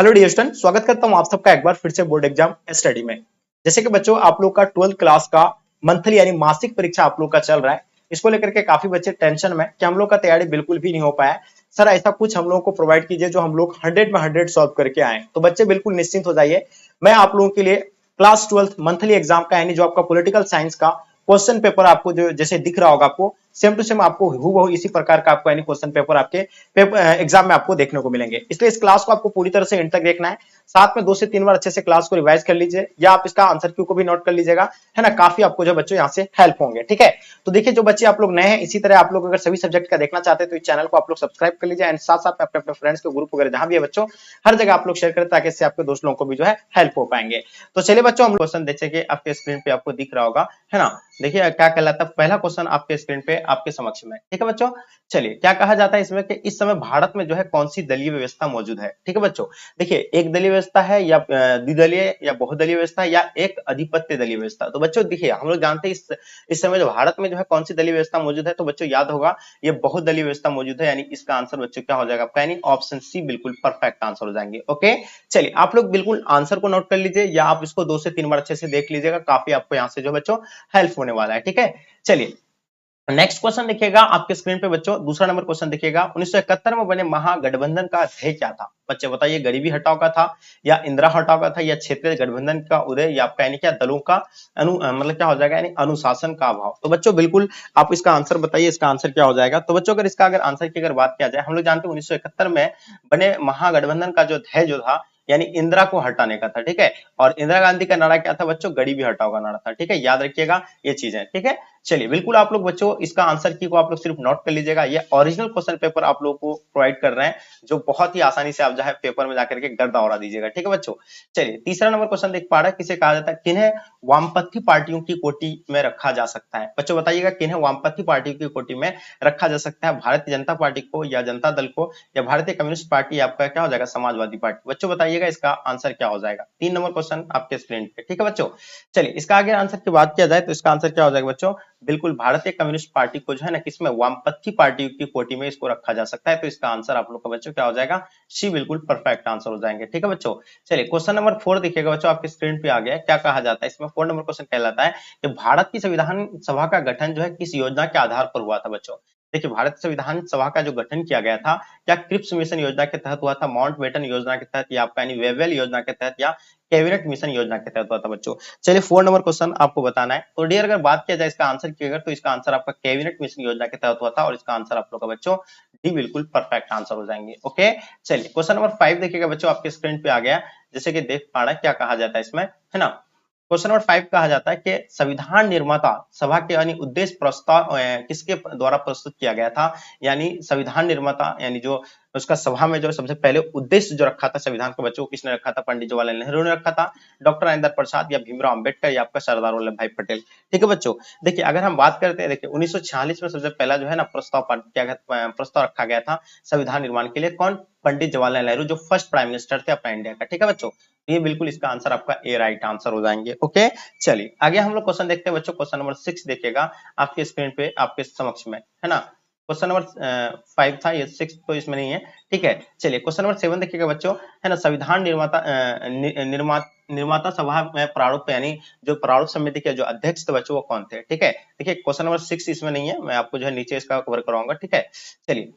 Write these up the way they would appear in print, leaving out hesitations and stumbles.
Hello dear student, स्वागत करता हूं आप सबका एक बार फिर से बोर्ड एग्जाम स्टडी में। जैसे कि बच्चों आप लोग का 12th क्लास का मंथली यानी मासिक परीक्षा आप लोग का चल रहा है। इसको लेकर के काफी बच्चे टेंशन में कि हम लोग का तैयारी बिल्कुल भी नहीं हो पाया। सर ऐसा कुछ हम लोगों को प्रोवाइड कीजिए जो हम लोग 100 में 100 सॉल्व करके आए। तो बच्चे बिल्कुल निश्चिंत हो जाइए, मैं आप लोगों के लिए क्लास 12th मंथली एग्जाम का यानी जो आपका पॉलिटिकल साइंस का क्वेश्चन पेपर आपको जो जैसे दिख रहा होगा आपको सेम टू सेम आपको हूबहू इसी प्रकार का आपको यानी क्वेश्चन पेपर आपके एग्जाम में आपको देखने को मिलेंगे। इसलिए इस क्लास को आपको पूरी तरह से एंड तक देखना है। साथ में 2 से 3 बार अच्छे से क्लास को रिवाइज कर लीजिए या आप इसका आंसर क्यू को भी नोट कर लीजिएगा, है ना। काफी आपको जो बच्चों यहाँ से हेल्प होंगे, ठीक है। तो देखिए जो बच्चे आप लोग नए हैं, इसी तरह आप लोग अगर सभी सब्जेक्ट का देखना चाहते हैं तो इस चैनल को आप लोग सब्सक्राइब कर लीजिए एंड साथ साथ में अपने अपने फ्रेंड्स के ग्रुप वगैरह जहां भी है बच्चों हर जगह आप लोग शेयर करें ताकि इससे आपके दोस्त लोगों को भी जो है हेल्प हो पाएंगे। तो चलिए बच्चों हम क्वेश्चन देखेंगे, आपके स्क्रीन पे आपको दिख रहा होगा, है ना। देखिए क्या कहलाता है पहला क्वेश्चन आपके स्क्रीन पे आपके समक्ष में, ठीक है बच्चों। चलिए क्या कहा जाता है इसमें कि इस समय भारत में जो है कौन सी दलीय व्यवस्था मौजूद है, ठीक है बच्चों। देखिए एक दलीय व्यवस्था है या द्विदलीय या बहुदलीय व्यवस्था या एक अधिपत्य दलीय व्यवस्था। तो बच्चों देखिए हम लोग जानते हैं इस समय जो भारत में जो है कौन सी दलीय व्यवस्था मौजूद है, तो बच्चों याद होगा ये बहुदलीय व्यवस्था मौजूद है, यानी इसका आंसर बच्चों क्या हो जाएगा आपका, यानी ऑप्शन सी बिल्कुल परफेक्ट आंसर हो जाएंगे। ओके चलिए आप लोग बिल्कुल आंसर को नोट कर लीजिए या आप इसको 2 से 3 बार अच्छे से देख लीजिएगा, काफी आपको यहाँ से जो बच्चों हेल्प होने वाला है, ठीक है। चलिए नेक्स्ट क्वेश्चन देखिएगा आपके स्क्रीन पे बच्चों, दूसरा नंबर क्वेश्चन देखिएगा। 1971 में बने महागठबंधन का ध्येय क्या था? बच्चे बताइए, गरीबी हटाओ का था या इंदिरा हटाओ का था या क्षेत्रीय गठबंधन का उदय या आपका यानी क्या दलों का मतलब क्या हो जाएगा, यानी अनुशासन का अभाव। तो बच्चों बिल्कुल आप इसका आंसर बताइए, इसका आंसर क्या हो जाएगा। तो बच्चों अगर इसका अगर आंसर की अगर बात किया जाए, हम लोग जानते हैं 1971 में बने महागठबंधन का जो ध्येय जो था यानी इंदिरा को हटाने का था, ठीक है। और इंदिरा गांधी का नारा क्या था बच्चों, गरीबी हटाओ का नारा था, ठीक है। याद रखिएगा ये चीजें, ठीक है। चलिए बिल्कुल आप लोग बच्चों इसका आंसर की को आप लोग सिर्फ नोट कर लीजिएगा। ये ओरिजिनल क्वेश्चन पेपर आप लोगों को प्रोवाइड कर रहे हैं जो बहुत ही आसानी से आप जो है पेपर में जाकर के गर्दा उड़ा दीजिएगा, ठीक है बच्चों। चलिए तीसरा नंबर क्वेश्चन देख पा रहे हैं, किसे कहा जाता है, किन्हें वामपंथी पार्टियों की कोटि में रखा जा सकता है। बच्चों बताइएगा किन्हें वामपंथी पार्टियों की कोटि में रखा जा सकता है, भारतीय जनता पार्टी को या जनता दल को या भारतीय कम्युनिस्ट पार्टी या आपका क्या हो जाएगा समाजवादी पार्टी। बच्चों बताइएगा इसका आंसर क्या हो जाएगा। 3 नंबर क्वेश्चन आपके स्क्रीन पे, ठीक है बच्चों। चलिए इसका आगे आंसर की बात किया जाए तो इसका आंसर क्या हो जाएगा बच्चों, बिल्कुल भारतीय कम्युनिस्ट पार्टी को जो है ना किसमें, वामपंथी पार्टी की कोटि में इसको रखा जा सकता है। तो इसका आंसर आप लोग का बच्चों क्या हो जाएगा, सी बिल्कुल परफेक्ट आंसर हो जाएंगे, ठीक है बच्चों। चलिए क्वेश्चन नंबर 4 देखिएगा बच्चों, आपके स्क्रीन पे आ गया। क्या कहा जाता है इसमें, 4 नंबर क्वेश्चन कहलाता है कि भारत की संविधान सभा का गठन जो है किस योजना के आधार पर हुआ था बच्चों। देखिए भारत संविधान सभा का जो गठन किया गया था, क्या क्रिप्स मिशन योजना के तहत हुआ था, माउंटबेटन योजना के तहत या आपका यानी वेवेल योजना के तहत या कैबिनेट मिशन योजना के तहत हुआ था बच्चों। चलिए 4 नंबर क्वेश्चन आपको बताना है। तो डियर अगर बात किया जाए इसका आंसर की अगर, तो इसका आंसर आपका कैबिनेट मिशन योजना के तहत हुआ था और इसका आंसर आप लोग का बच्चों डी बिल्कुल परफेक्ट आंसर हो जाएंगे। ओके चलिए क्वेश्चन नंबर 5 देखिएगा बच्चों, आपके स्क्रीन पे आ गया। जैसे कि देख पा रहे हैं क्या कहा जाता है इसमें, है ना। क्वेश्चन नंबर 5 कहा जाता है कि संविधान निर्माता सभा के यानी उद्देश्य प्रस्ताव किसके द्वारा प्रस्तुत किया गया था, यानी संविधान निर्माता यानी जो उसका सभा में जो सबसे पहले उद्देश्य जो रखा था संविधान को बच्चों, किसने रखा था, पंडित जवाहरलाल नेहरू ने रखा था, डॉक्टर राजेंद्र प्रसाद या भीमराव अंबेडकर या आपका सरदार वल्लभ भाई पटेल, ठीक है बच्चों। देखिए अगर हम बात करते हैं, देखिए 1946 में सबसे पहला जो है ना प्रस्ताव किया गया, प्रस्ताव रखा गया था संविधान निर्माण के लिए, कौन, पंडित जवाहरलाल नेहरू जो फर्स्ट प्राइम मिनिस्टर थे अपना इंडिया का, ठीक है बच्चों। ये बिल्कुल इसका आंसर आपका ए राइट आंसर हो जाएंगे। ओके चलिए आगे हम लोग क्वेश्चन देखते हैं बच्चों। क्वेश्चन नंबर 6 देखिएगा आपके स्क्रीन पे आपके समक्ष में, है ना। क्वेश्चन नंबर 5 था, ये 6 तो इसमें नहीं है, ठीक है। चलिए क्वेश्चन नंबर 7 देखिएगा बच्चों, है ना। संविधान निर्माता सभा में प्रारूप यानी जो प्रारूप समिति के जो अध्यक्ष थे बच्चों वो कौन थे, ठीक है। देखिए क्वेश्चन नंबर 6 इसमें नहीं है, मैं आपको जो है नीचे इसका कवर कराऊंगा, ठीक है। चलिए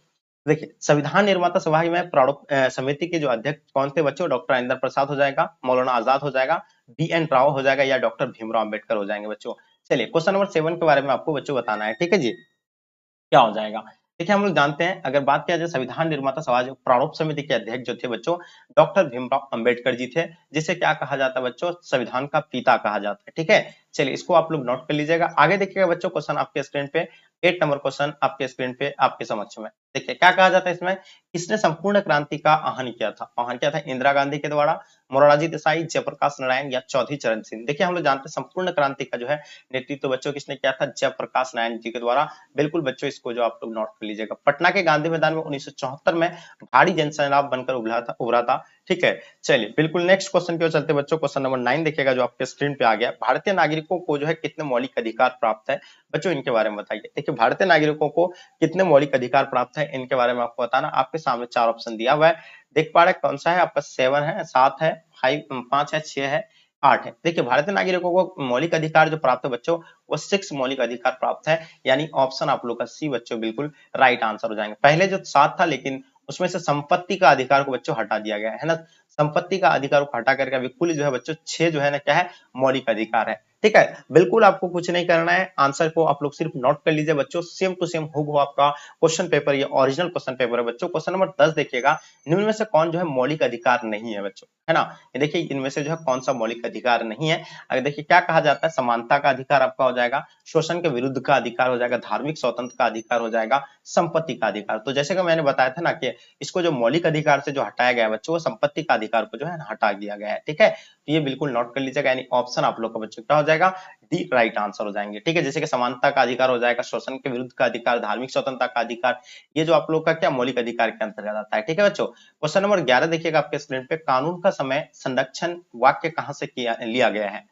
देखिए संविधान निर्माता सभा में प्रारूप समिति के जो अध्यक्ष कौन थे बच्चों, डॉक्टर राजेंद्र प्रसाद हो जाएगा, मौलाना आजाद हो जाएगा, बी एन राव हो जाएगा या डॉक्टर भीमराव अंबेडकर हो जाएंगे बच्चों। चलिए क्वेश्चन नंबर 7 के बारे में आपको बच्चों बताना है, ठीक है जी। क्या हो जाएगा, देखिए हम लोग जानते हैं अगर बात किया जाए संविधान निर्माता सभा जो प्रारूप समिति के अध्यक्ष जो थे बच्चों, डॉक्टर भीमराव अंबेडकर जी थे, जिसे क्या कहा जाता है बच्चों, संविधान का पिता कहा जाता है, ठीक है। चलिए इसको आप लोग नोट कर लीजिएगा। आगे देखिएगा बच्चों क्वेश्चन आपके स्क्रीन पे, 8 नंबर क्वेश्चन आपके स्क्रीन पे आपके समक्ष में। देखिए क्या कहा जाता है इसमें, किसने संपूर्ण क्रांति का आह्वान किया था, आह्वान किया था इंदिरा गांधी के द्वारा, मोरारजी देसाई, जयप्रकाश नारायण या चौधरी चरण सिंह। देखिए हम लोग जानते हैं संपूर्ण क्रांति का जो है नेतृत्व बच्चों किसने किया था, जयप्रकाश नारायण जी के द्वारा। बिल्कुल बच्चों इसको जो आप लोग नोट कर लीजिएगा। पटना के गांधी मैदान में 1974 में भारी जनसैलाब बनकर उभरा था, ठीक है। चलिए बिल्कुल नेक्स्ट क्वेश्चन की ओर चलते बच्चों। क्वेश्चन नंबर 9 देखिएगा जो आपके स्क्रीन पे आ गया। भारतीय नागरिकों को जो है कितने मौलिक अधिकार प्राप्त है बच्चों इनके बारे में बताइए। देखिए भारतीय नागरिकों को कितने मौलिक अधिकार प्राप्त है इनके बारे में आपको बताना। आपके सामने 4 ऑप्शन दिया हुआ है, देख पा रहे हैं कौन सा है आपका? 7 है, 7 है, 5 है, 6 है, 8 है। देखिए भारतीय नागरिकों को मौलिक अधिकार जो प्राप्त है बच्चों, वो 6 मौलिक अधिकार प्राप्त है, यानी ऑप्शन आप लोग का सी बच्चों बिल्कुल राइट आंसर हो जाएंगे। पहले जो 7 था लेकिन उसमें से संपत्ति का अधिकार को बच्चों हटा दिया गया है ना, संपत्ति का अधिकार को हटा करके अभी कुल जो है बच्चों 6 जो है ना क्या है, मौलिक अधिकार है। ठीक है, बिल्कुल आपको कुछ नहीं करना है, आंसर को आप लोग सिर्फ नोट कर लीजिए बच्चों, सेम टू सेम हूबहू आपका क्वेश्चन पेपर, ये ओरिजिनल क्वेश्चन पेपर है बच्चों। क्वेश्चन नंबर 10 देखिएगा, निम्न में से कौन जो है मौलिक अधिकार नहीं है बच्चों, है ना। ये देखिए इनमें से जो है कौन सा मौलिक अधिकार नहीं है। अगर देखिए क्या कहा जाता है, समानता का अधिकार आपका हो जाएगा, शोषण के विरुद्ध का अधिकार हो जाएगा, धार्मिक स्वतंत्र का अधिकार हो जाएगा, संपत्ति का अधिकार। तो जैसे कि मैंने बताया था ना कि इसको जो मौलिक अधिकार से जो हटाया गया है बच्चों, वो संपत्ति का अधिकार को जो है हटा दिया गया है। ठीक है, तो ये बिल्कुल नोट कर लीजिएगा, यानी ऑप्शन आप लोग का बच्चों क्या हो जाएगा, डी राइट आंसर हो जाएंगे। ठीक है, जैसे कि समानता का अधिकार हो जाएगा, शोषण के विरुद्ध का अधिकार, धार्मिक स्वतंत्रता का अधिकार, ये जो आप लोग का क्या मौलिक अधिकार के अंतर्गत आता है। ठीक है बच्चों, क्वेश्चन नंबर 11 देखिएगा आपके स्क्रीन पे, कानून का समय संरक्षण वाक्य कहां से लिया गया है।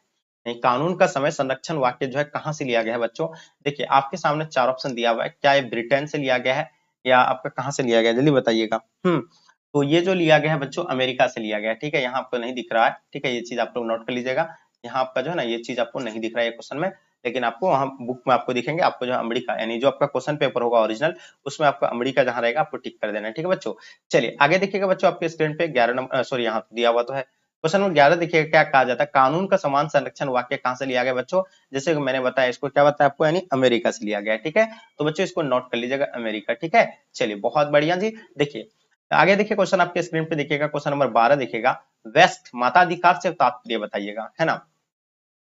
नहीं, कानून का समय संरक्षण वाक्य जो है कहां से लिया गया है बच्चों। देखिए आपके सामने 4 ऑप्शन दिया हुआ है, क्या ये ब्रिटेन से लिया गया है या आपका कहां से लिया गया है, जल्दी बताइएगा। तो ये जो लिया गया है बच्चों अमेरिका से लिया गया है। ठीक है, यहाँ आपको नहीं दिख रहा है, ठीक है, ये चीज आप लोग नोट कर लीजिएगा। यहाँ आपका जो है ना ये चीज आपको नहीं दिख रहा है क्वेश्चन में, लेकिन आपको वहां बुक में आपको दिखेंगे, आपको जो अमेरिका यानी जो आपका क्वेश्चन पेपर होगा ओरिजिनल, उसमें आपका अमेरिका जहां रहेगा आपको टिक कर देना है। ठीक है बच्चों, चलिए आगे देखिएगा बच्चों, आपके स्क्रीन पे 11 नंबर, सॉरी यहाँ दिया हुआ तो है, क्वेश्चन नंबर 11 देखिएगा क्या कहा जाता है, कानून का समान संरक्षण वाक्य कहां से लिया गया बच्चों। जैसे कि मैंने बताया, इसको क्या बताया आपको, यानी अमेरिका से लिया गया है। ठीक है, तो बच्चों इसको नोट कर लीजिएगा अमेरिका। ठीक है, चलिए बहुत बढ़िया जी। देखिए आगे देखिए क्वेश्चन आपके स्क्रीन पे देखिएगा, क्वेश्चन नंबर 12 देखिएगा, वेस्ट माताधिकार से तात्पर्य बताइएगा, है ना।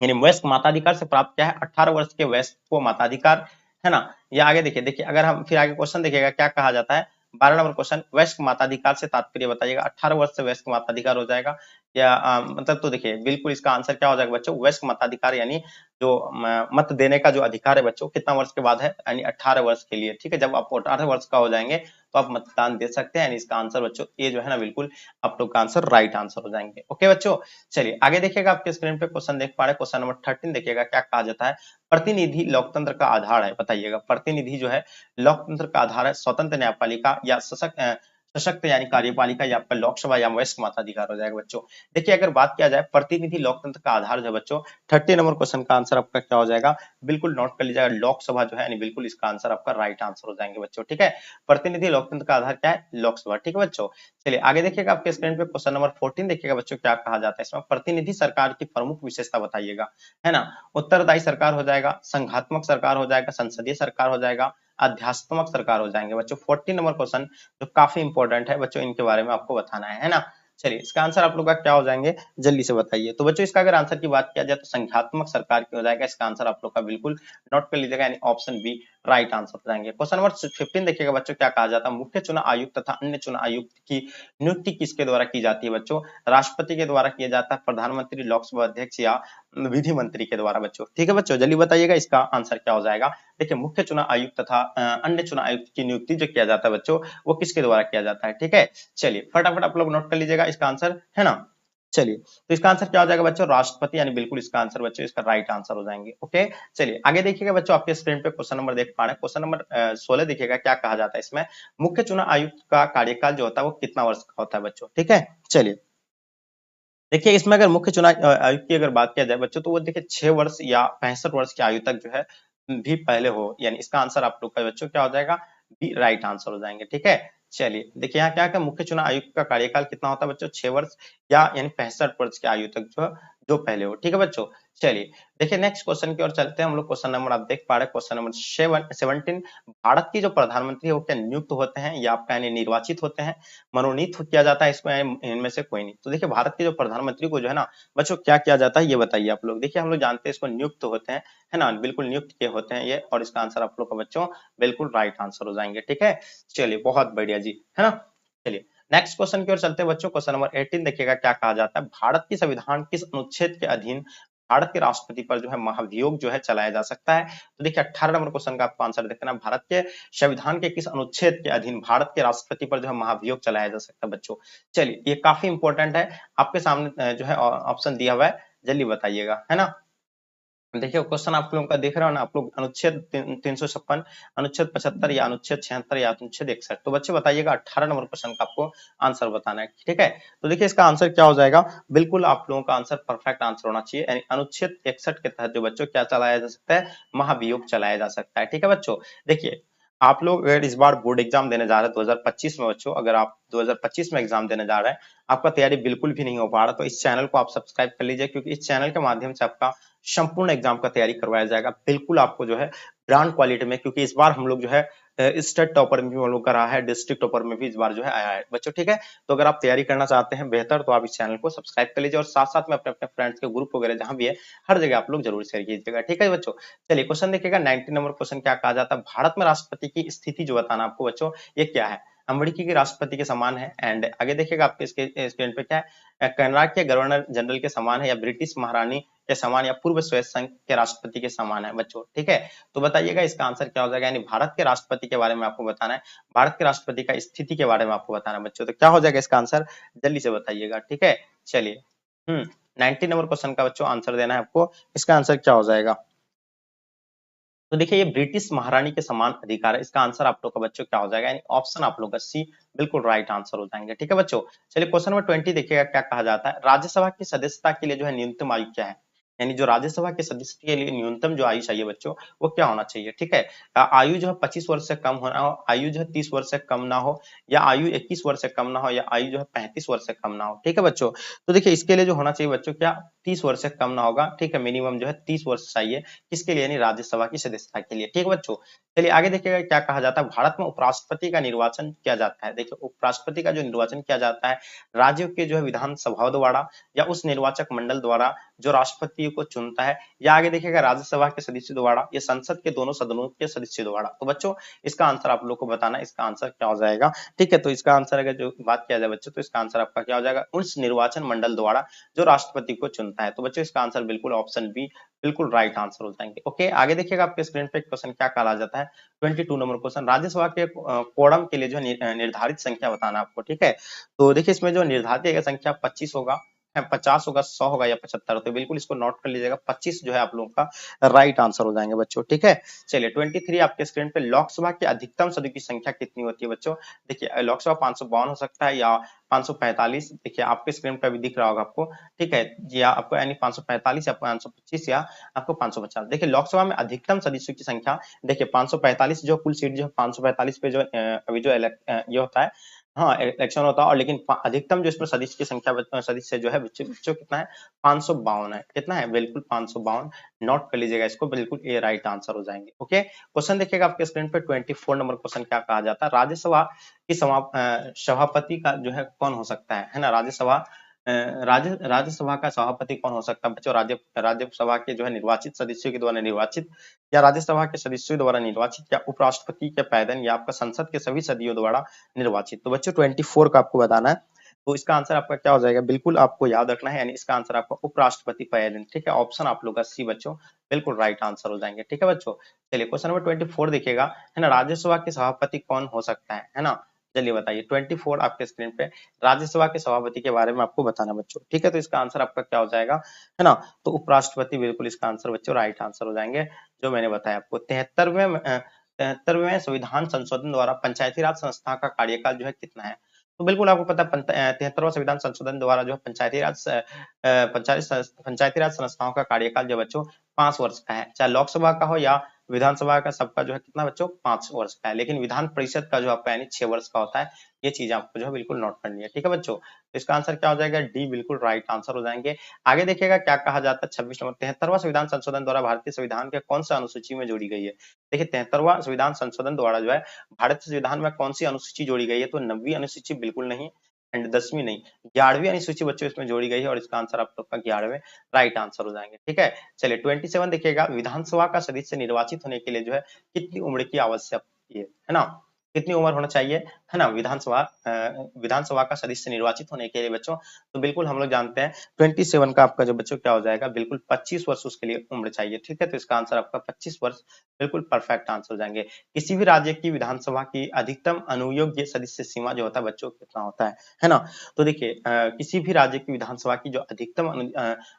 यानी वयस्क माताधिकार से प्राप्त क्या है, 18 वर्ष के वयस्क को माताधिकार, है ना। या आगे देखिए, देखिए अगर हम फिर आगे क्वेश्चन देखिएगा क्या कहा जाता है, 12 नंबर क्वेश्चन, वयस्क माताधिकार से तात्पर्य बताइएगा, 18 वर्ष से वयस्क माताधिकार हो जाएगा या मतलब, तो देखिए बिल्कुल इसका आंसर क्या हो जाएगा बच्चों, वयस्क मताधिकार यानी जो मत देने का जो अधिकार है बच्चों, कितना वर्ष के बाद है, यानी 18 वर्ष के लिए। ठीक है, जब आप 18 वर्ष का हो जाएंगे तो आप मतदान दे सकते हैं, यानी इसका आंसर बच्चों ये जो है ना बिल्कुल आप लोग का आंसर राइट आंसर हो जाएंगे। ओके बच्चों, चलिए आगे देखिएगा, आपके स्क्रीन पे क्वेश्चन देख पा रहे हैं, क्वेश्चन नंबर 13 देखिएगा क्या कहा जाता है, प्रतिनिधि लोकतंत्र का आधार है, बताइएगा। प्रतिनिधि जो है लोकतंत्र का आधार है, स्वतंत्र न्यायपालिका या सशक्त सशक्त यानी कार्यपालिका या आपका लोकसभा या वयस्क मताधिकार हो जाएगा बच्चों। देखिए अगर बात किया जाए प्रतिनिधि लोकतंत्र का आधार जो है बच्चों, 30 नंबर क्वेश्चन का आंसर आपका क्या हो जाएगा, बिल्कुल नोट कर लीजिएगा, लोकसभा जो है, यानी बिल्कुल इसका आंसर आपका राइट आंसर हो जाएंगे बच्चों। ठीक है, प्रतिनिधि लोकतंत्र का आधार क्या है, लोकसभा। ठीक है बच्चों, चलिए आगे देखिएगा, आपके स्क्रीन पे क्वेश्चन नंबर 14 देखिएगा बच्चों, क्या कहा जाता है इसमें, प्रतिनिधि सरकार की प्रमुख विशेषता बताइएगा, है ना। उत्तरदायी सरकार हो जाएगा, संघात्मक सरकार हो जाएगा, संसदीय सरकार हो जाएगा, अध्यात्मक सरकार हो जाएंगे बच्चों। 14 नंबर क्वेश्चन जो काफी इंपॉर्टेंट है बच्चों, इनके बारे में आपको बताना है ना। चलिए इसका आंसर आप लोग का क्या हो जाएंगे, जल्दी से बताइए। तो बच्चों इसका अगर आंसर की बात किया जाए तो संघात्मक सरकार की हो जाएगा, इसका आंसर आप लोग का बिल्कुल नोट कर लीजिएगा, यानी ऑप्शन बी राइट आंसर हो जाएंगे। क्वेश्चन नंबर 15 देखिएगा बच्चों, क्या कहा जाता है, मुख्य चुनाव आयुक्त तथा अन्य चुनाव आयुक्त की नियुक्ति किसके द्वारा की जाती है बच्चों, राष्ट्रपति के द्वारा किया जाता है, प्रधानमंत्री, लोकसभा अध्यक्ष या विधि मंत्री के द्वारा बच्चों। ठीक है बच्चों, जल्दी बताइएगा इसका आंसर क्या हो जाएगा। देखिए मुख्य चुनाव आयुक्त तथा अन्य चुनाव आयुक्त की नियुक्ति जो किया जाता है बच्चों, वो किसके द्वारा किया जाता है। ठीक है, चलिए फटाफट आप लोग नोट कर लीजिएगा इसका आंसर, है ना। चलिए तो इसका आंसर क्या हो जाएगा बच्चों, राष्ट्रपति, यानी बिल्कुल इसका आंसर बच्चों इसका राइट आंसर हो जाएंगे। ओके, चलिए आगे देखिएगा बच्चों, आपके स्क्रीन पे क्वेश्चन नंबर देख पा रहे हैं, क्वेश्चन नंबर 16 देखिएगा क्या कहा जाता है इसमें, मुख्य चुनाव आयुक्त का कार्यकाल जो होता है वो कितना वर्ष का होता है बच्चों। ठीक है, चलिए देखिए इसमें अगर मुख्य चुनाव आयुक्त की अगर बात किया जाए बच्चों, तो वो देखिए 6 वर्ष या 65 वर्ष की आयु तक जो है भी पहले हो, यानी इसका आंसर आप लोग का बच्चों क्या हो जाएगा, बी राइट आंसर हो जाएंगे। ठीक है, चलिए देखिए यहाँ क्या है, मुख्य चुनाव आयुक्त का कार्यकाल कितना होता है बच्चों, 6 वर्ष या यानी 65 वर्ष की आयु तक जो पहले हो। ठीक है बच्चों, चलिए देखिए नेक्स्ट क्वेश्चन की ओर चलते हैं हम लोग। क्वेश्चन नंबर आप देख पा रहे हैं, क्वेश्चन नंबर 17, भारत की जो प्रधानमंत्री है वो क्या नियुक्त होते हैं या आपका यानी निर्वाचित होते हैं, मनोनीत किया जाता है इसमें, इनमें से कोई नहीं। तो देखिए भारत के जो प्रधानमंत्री को जो है ना बच्चों क्या किया जाता है ये बताइए आप लोग। देखिए हम लोग जानते हैं इसको नियुक्त होते हैं, है ना, बिल्कुल नियुक्त किए होते हैं ये, और इसका आंसर आप लोग का बच्चों बिल्कुल राइट आंसर हो जाएंगे। ठीक है, चलिए बहुत बढ़िया जी, है ना। चलिए नेक्स्ट क्वेश्चन की ओर चलते हैं बच्चों, क्वेश्चन नंबर 18 देखिएगा क्या कहा जाता है, भारत की संविधान किस अनुच्छेद के अधीन भारत के राष्ट्रपति पर जो है महाभियोग जो है चलाया जा सकता है। तो देखिए 18 नंबर क्वेश्चन का आपको आंसर देखना, भारत के संविधान के किस अनुच्छेद के अधीन भारत के राष्ट्रपति पर जो है महाभियोग चलाया जा सकता है बच्चों। चलिए ये काफी इंपॉर्टेंट है, आपके सामने जो है ऑप्शन दिया हुआ है, जल्दी बताइएगा, है ना। देखिए क्वेश्चन आप लोगों का देख रहे हो ना, आप लोग अनुच्छेद 356, अनुच्छेद 75 या अनुच्छेद 76 या अनुच्छेद 61। तो बच्चे बताइएगा 18 नंबर क्वेश्चन का आपको आंसर बताना है, ठीक है। तो देखिए इसका आंसर क्या हो जाएगा, बिल्कुल आप लोगों का आंसर परफेक्ट आंसर होना चाहिए, यानी अनुच्छेद 61 के तहत जो बच्चों क्या चलाया जा सकता है, महाभियोग चलाया जा सकता है, ठीक है बच्चों। देखिए आप लोग अगर इस बार बोर्ड एग्जाम देने जा रहे हैं 2025 में बच्चों, अगर आप 2025 में एग्जाम देने जा रहे हैं, आपका तैयारी बिल्कुल भी नहीं हो पा रहा, तो इस चैनल को आप सब्सक्राइब कर लीजिए, क्योंकि इस चैनल के माध्यम से आपका संपूर्ण एग्जाम का तैयारी करवाया जाएगा, बिल्कुल आपको जो है ब्रांड क्वालिटी में, क्योंकि इस बार हम लोग जो है स्टेट टॉपर में भी हम लोग का रहा है, डिस्ट्रिक्ट टॉपर में भी इस बार जो है आया है बच्चों, ठीक है। तो अगर आप तैयारी करना चाहते हैं बेहतर, तो आप इस चैनल को सब्सक्राइब कर लीजिए, और साथ साथ में अपने अपने फ्रेंड्स के ग्रुप वगैरह जहां भी है, हर जगह आप लोग जरूर शेयर कीजिएगा, ठीक है बच्चों। चलिए क्वेश्चन देखिएगा 90 नंबर क्वेश्चन क्या कहा जाता है, भारत में राष्ट्रपति की स्थिति जो बताना आपको बच्चों, ये क्या है, अमेरिकी के राष्ट्रपति के समान है, एंड आगे देखिएगा आपके स्क्रीन पे क्या है, कनाडा के गवर्नर जनरल के समान है, या ब्रिटिश महारानी के समान, या पूर्व सोवियत संघ के राष्ट्रपति के समान है बच्चों, ठीक है। तो बताइएगा इसका आंसर क्या हो जाएगा, यानी भारत के राष्ट्रपति के बारे में आपको बताना है, भारत के राष्ट्रपति का स्थिति के बारे में आपको बताना है बच्चों, तो क्या हो जाएगा इसका आंसर, जल्दी से बताइएगा, ठीक है। चलिए 90 नंबर क्वेश्चन का बच्चों आंसर देना है आपको, इसका आंसर क्या हो जाएगा। तो देखिए ये ब्रिटिश महारानी के समान अधिकार है, इसका आंसर आप लोग का बच्चों क्या हो जाएगा, यानी ऑप्शन आप लोग का सी बिल्कुल राइट आंसर हो जाएंगे, ठीक है बच्चों। चलिए क्वेश्चन नंबर 20 देखिएगा क्या कहा जाता है, राज्यसभा की सदस्यता के लिए जो है न्यूनतम आयु क्या है, यानी जो राज्यसभा के सदस्य के लिए न्यूनतम जो आयु चाहिए बच्चों, वो क्या होना चाहिए, ठीक है। आयु जो है 25 वर्ष से कम होना हो, आयु जो है 30 वर्ष से कम ना हो, या आयु 21 वर्ष से कम ना हो, या आयु जो है 35 वर्ष से कम ना हो, ठीक है बच्चों। तो देखिए इसके लिए जो होना चाहिए बच्चों क्या, 30 वर्ष से कम ना होगा, ठीक है, मिनिमम जो है 30 वर्ष चाहिए, किसके लिए, यानी राज्यसभा की सदस्यता के लिए, ठीक है बच्चों। चलिए आगे देखिएगा क्या कहा जाता है, भारत में उपराष्ट्रपति का निर्वाचन किया जाता है, देखिए उपराष्ट्रपति का जो निर्वाचन किया जाता है, राज्यों के जो है विधानसभा द्वारा, या उस निर्वाचक मंडल द्वारा जो राष्ट्रपति को चुनता है, या आगे देखिएगा राज्यसभा के सदस्य द्वारा, या संसद के दोनों सदनों के सदस्य द्वारा। तो बच्चों इसका आंसर आप लोग को बताना है, इसका आंसर क्या हो जाएगा, ठीक है। तो इसका आंसर अगर जो बात किया जाए बच्चों, तो इसका आंसर आपका क्या हो जाएगा, उस निर्वाचन मंडल द्वारा जो राष्ट्रपति को चुनता है। तो बच्चों इसका आंसर बिल्कुल ऑप्शन बी बिल्कुल राइट आंसर हो जाएंगे। ओके आगे देखिएगा आपके स्क्रीन पे क्वेश्चन क्या कहा जाता है, 22 नंबर क्वेश्चन, राज्यसभा के कोड़म के लिए जो निर्धारित संख्या बताना आपको, ठीक है। तो देखिए इसमें जो निर्धारित संख्या 25 होगा, 50 होगा, 100 होगा, या 75, तो बिल्कुल इसको नोट कर लीजिएगा, 25 जो है आप लोगों का राइट आंसर हो जाएंगे बच्चों, ठीक है। चलिए 23 आपके स्क्रीन पे, लोकसभा की अधिकतम सदस्य की संख्या कितनी होती है बच्चों, देखिए लोकसभा 552 हो सकता है, या 545, देखिए आपके स्क्रीन पे अभी दिख रहा होगा आपको, ठीक है, या आपको यानी 545 या 525 या आपको 550। देखिए लोकसभा में अधिकतम सदस्यों की संख्या, देखिए 545 जो कुल सीट जो है 545 पे जो अभी जो ये होता है, हाँ इलेक्शन होता है, और लेकिन अधिकतम जो इसमें सदस्य की संख्या सदस्य जो है बच्चों कितना है, 552 है, कितना है, बिल्कुल 552, नोट कर लीजिएगा इसको, बिल्कुल ये राइट आंसर हो जाएंगे। ओके क्वेश्चन देखिएगा आपके स्क्रीन पे 24 नंबर क्वेश्चन क्या कहा जाता है, राज्यसभा की सभापति का जो है कौन हो सकता है ना, राज्यसभा राज्यसभा का सभापति कौन हो सकता है बच्चों, राज्यसभा के जो है निर्वाचित सदस्यों के द्वारा निर्वाचित, या राज्यसभा के सदस्यों द्वारा निर्वाचित, या उपराष्ट्रपति के पैदल, या आपका संसद के सभी सदस्यों द्वारा निर्वाचित। तो बच्चों 24 का आपको बताना है, तो इसका आंसर आपका क्या हो जाएगा, बिल्कुल आपको याद रखना है, यानी इसका आंसर आपका उपराष्ट्रपति पैदल, ठीक है, ऑप्शन आप लोग का सी बच्चों बिल्कुल राइट आंसर हो जाएंगे, ठीक है बच्चों। चलिए क्वेश्चन नंबर 24 देखिएगा, है ना, राज्यसभा के सभापति कौन हो सकता है ना, चलिए बताइए 24 आपके स्क्रीन पे, राज्यसभा के सभापति के बारे में आपको बताना बच्चों, ठीक है। तो इसका आंसर आपका क्या हो जाएगा, है ना, तो उपराष्ट्रपति बिल्कुल इसका आंसर बच्चों राइट आंसर हो जाएंगे, जो मैंने बताया आपको। 73वें संविधान संशोधन द्वारा पंचायती राज संस्था का कार्यकाल जो है कितना है, तो बिल्कुल आपको पता है 73वां संविधान संशोधन द्वारा जो है पंचायती राज संस्थाओं का कार्यकाल जो बच्चों 5 वर्ष का है, चाहे लोकसभा का हो या विधानसभा का, सबका जो है कितना बच्चों 5 वर्ष का है, लेकिन विधान परिषद का जो आपका यानी 6 वर्ष का होता है। ये चीज आपको जो है बिल्कुल नोट करनी है, ठीक है बच्चों। तो इसका आंसर क्या हो जाएगा, डी बिल्कुल राइट आंसर हो जाएंगे। आगे देखिएगा क्या कहा जाता है 26 नंबर, 73वां संविधान संशोधन द्वारा भारतीय संविधान के कौन सा अनुसूची में जोड़ी गई है, देखिए 73वां संविधान संशोधन द्वारा जो है भारतीय संविधान में कौन सी अनुसूची जोड़ी गई है, तो 9वीं अनुसूची बिल्कुल नहीं, एंड 10वीं नहीं, 11वीं अनुसूची बच्चों इसमें जोड़ी गई है, और इसका आंसर आप लोग का 11वें राइट आंसर हो जाएंगे, ठीक है। चलिए 27 देखिएगा, विधानसभा का सदस्य निर्वाचित होने के लिए जो है कितनी उम्र की आवश्यक है ना, कितनी उम्र होना चाहिए, है ना, विधानसभा का सदस्य निर्वाचित होने के लिए बच्चों, तो बिल्कुल हम लोग जानते हैं 27 का आपका जो बच्चों क्या हो जाएगा, बिल्कुल 25 वर्ष उसके लिए उम्र चाहिए, ठीक है। तो इसका आंसर आपका 25 वर्ष बिल्कुल परफेक्ट आंसर हो जाएंगे। किसी भी राज्य की विधानसभा की अधिकतम अनुयोग्य सदस्य सीमा जो होता है बच्चों कितना होता है ना। तो देखिए किसी भी राज्य की विधानसभा की जो अधिकतम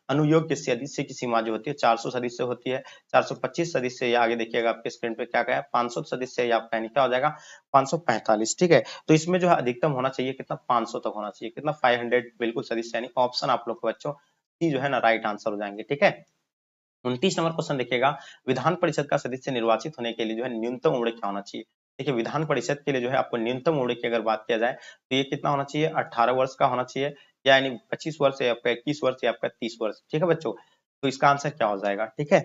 अनुयोग्य सदस्य की सीमा जो होती है 400 सदस्य होती है। 425 सदस्य, या आगे देखिएगा आपके स्क्रीन पे क्या क्या है, 500 सदस्य, या आपका क्या हो जाएगा 545, ठीक है। तो इसमें जो है अधिकतम होना चाहिए कितना, 500 तक होना चाहिए, कितना 500 बिल्कुल सदस्य, यानी ऑप्शन आप लोग को बच्चों सी जो है ना राइट आंसर हो जाएंगे, ठीक है। 29 नंबर क्वेश्चन देखिएगा, विधान परिषद का सदस्य निर्वाचित होने के लिए जो है न्यूनतम उम्र क्या होना चाहिए। देखिए विधान परिषद के लिए जो है आपको न्यूनतम उम्र की अगर बात किया जाए तो ये कितना होना चाहिए, 18 वर्ष का होना चाहिए, यानी 25 वर्ष या आपका 21 वर्ष या आपका 30 वर्ष, ठीक है बच्चों। तो इसका आंसर क्या हो जाएगा, ठीक है।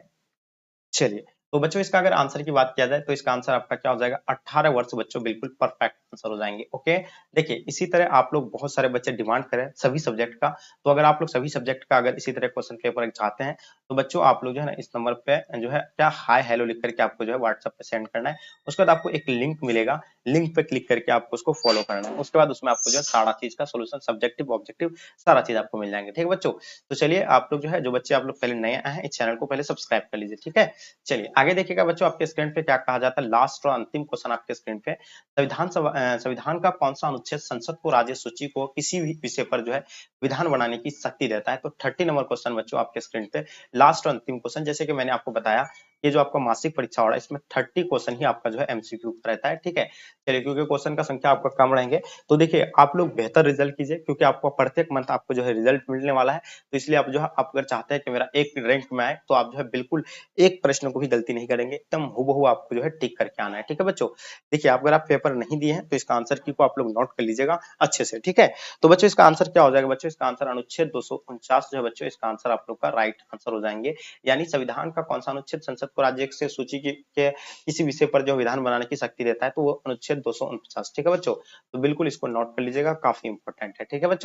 चलिए, तो बच्चों इसका अगर आंसर की बात किया जाए तो इसका आंसर आपका क्या हो जाएगा, 18 वर्ष बच्चों बिल्कुल परफेक्ट आंसर हो जाएंगे। ओके, देखिए इसी तरह आप लोग बहुत सारे बच्चे डिमांड करें सभी सब्जेक्ट का, तो अगर आप लोग सभी सब्जेक्ट का अगर इसी तरह क्वेश्चन पेपर चाहते हैं तो बच्चों आप लोग जो है ना इस नंबर पे जो है क्या हाय हेलो लिख करके आपको जो है व्हाट्सएप पे सेंड करना है। उसके बाद आपको एक लिंक मिलेगा, लिंक पे क्लिक करके आपको उसको फॉलो करना है। उसके बाद उसमें आपको जो है सारा चीज का सोल्यूशन, सब्जेक्टिव ऑब्जेक्टिव सारा चीज आपको मिल जाएंगे, ठीक है बच्चों। तो चलिए आप लोग जो है, जो बच्चे आप लोग पहले नए आए हैं, इस चैनल को पहले सब्सक्राइब कर लीजिए, ठीक है। चलिए आगे देखिएगा बच्चों, आपके स्क्रीन पे क्या कहा जाता है, लास्ट और अंतिम क्वेश्चन आपके स्क्रीन पे, संविधान का कौन सा अनुच्छेद संसद को राज्य सूची को किसी भी विषय पर जो है विधान बनाने की शक्ति देता है। तो 30 नंबर क्वेश्चन बच्चों आपके स्क्रीन पे, लास्ट और अंतिम क्वेश्चन। जैसे कि मैंने आपको बताया, ये जो आपका मासिक परीक्षा हो रहा है इसमें 30 क्वेश्चन ही आपका जो है एमसीक्यू रहता है, ठीक है। चलिए, क्योंकि क्वेश्चन का संख्या आपका कम रहेंगे तो देखिए आप लोग बेहतर रिजल्ट कीजिए, क्योंकि आपको प्रत्येक मंथ आपको जो है रिजल्ट मिलने वाला है। तो इसलिए आप जो है, आप अगर चाहते हैं कि मेरा एक रैंक में आए तो आप जो है बिल्कुल एक प्रश्न को भी गलती नहीं करेंगे, एकदम हूबहू आपको जो है टिक करके आना है, ठीक है बच्चों। देखिए अगर आप पेपर नहीं दिए हैं तो इसका आंसर की को आप लोग नोट कर लीजिएगा अच्छे से, ठीक है। तो बच्चों इसका आंसर क्या हो जाएगा बच्चों, इसका आंसर अनुच्छेद 249 जो है बच्चों, इसका आंसर आप लोग का राइट आंसर हो जाएंगे। यानी संविधान का कौन सा अनुच्छेद संसद को राज्य से सूची के किसी विषय पर जो विधान बनाने की शक्ति देता है, तो वो अनुच्छेद 249, ठीक है बच्चों। तो बिल्कुल इसको नोट कर लीजिएगा, काफी इंपॉर्टेंट है, ठीक है बच्चों।